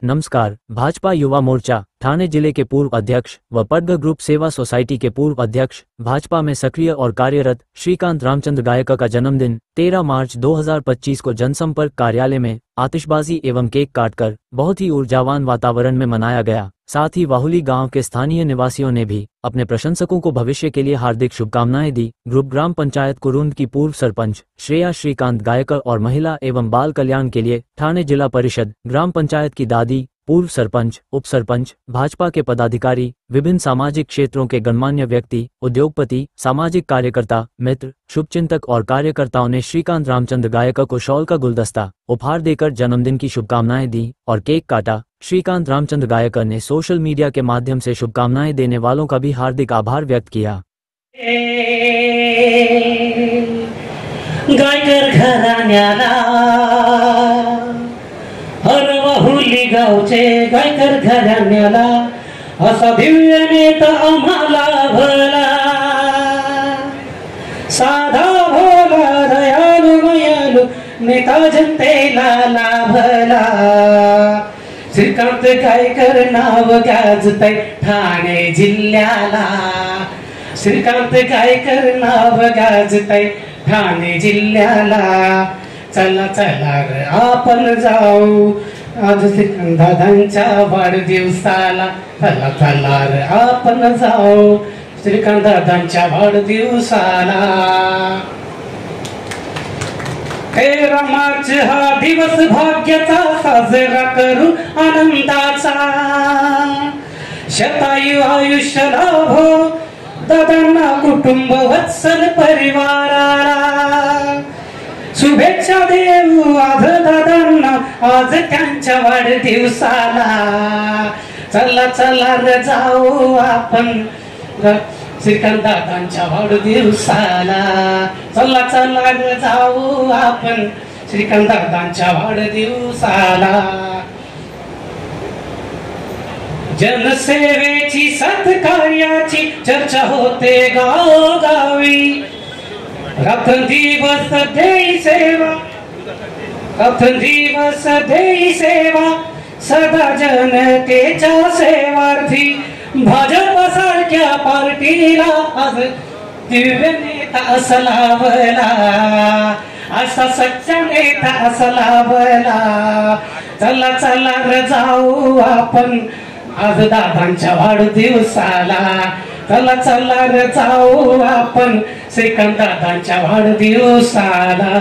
नमस्कार। भाजपा युवा मोर्चा ठाणे जिले के पूर्व अध्यक्ष व पद्म ग्रुप सेवा सोसाइटी के पूर्व अध्यक्ष, भाजपा में सक्रिय और कार्यरत श्रीकांत रामचंद्र गायकर का जन्मदिन 13 मार्च 2025 को जनसंपर्क कार्यालय में आतिशबाजी एवं केक काटकर बहुत ही ऊर्जावान वातावरण में मनाया गया। साथ ही वाहुली गांव के स्थानीय निवासियों ने भी अपने प्रशंसकों को भविष्य के लिए हार्दिक शुभकामनाएं दी। ग्रुप ग्राम पंचायत कुरुंद की पूर्व सरपंच श्रेया श्रीकांत गायकर और महिला एवं बाल कल्याण के लिए ठाणे जिला परिषद ग्राम पंचायत की दादी, पूर्व सरपंच, उप सरपंच, भाजपा के पदाधिकारी, विभिन्न सामाजिक क्षेत्रों के गणमान्य व्यक्ति, उद्योगपति, सामाजिक कार्यकर्ता, मित्र, शुभचिंतक और कार्यकर्ताओं ने श्रीकांत रामचंद्र गायकर को शॉल का गुलदस्ता उपहार देकर जन्मदिन की शुभकामनाएं दी और केक काटा। श्रीकांत रामचंद्र गायकर ने सोशल मीडिया के माध्यम से शुभकामनाएं देने वालों का भी हार्दिक आभार व्यक्त किया। गायकर घराण्याला हर वाहुली गावचे गायकर घराण्याला असा दिव्य नेता आम्हाला भला, साधा भोला दयालु मयालु नेता जनतेला लाभला। श्रीकांत गायकर नाव गाजतय ठाणे जिल्ह्याला, श्रीकांत गायकर नाव गाजतय ठाणे जिल्ह्याला। चला चला रे आपण जाऊ आज श्रीकांत दादांच्या वाढदिवसाला, चला चला रे आपण जाऊ श्रीकांत दादांच्या वाढदिवसाला। 13 मार्च हा दिवस भाग्याचा साजरा करू आनंदाचा, शतायु आयुष्य लाभो दादांना कुटुंब वत्सल परिवाराला। शुभेच्छा देऊ आज दादांना आज त्यांच्या वाढदिवसाला। चला चला रे जाऊ आपण श्रीकांत दादांच्या वाढदिवसाला, चला चला रे जाऊ आपण श्रीकांत दादांच्या वाढदिवसाला। जनसेवेची सत्कार्याची चर्चा होते गावोगावी, रात्रंदिवस देई सेवा, रात्रंदिवस देई सेवा, सदा जनतेच्या सेवार्थी। भाजप सारख्या पार्टीला आज दिव्य नेता असा लाभला, असा सच्चा नेता असा लाभला। चला चला रे जाऊ आपण आज दादांच्या वाढदिवसाला, चला चला रे जाऊ आपण श्रीकांत दादांच्या वाढदिवसाला।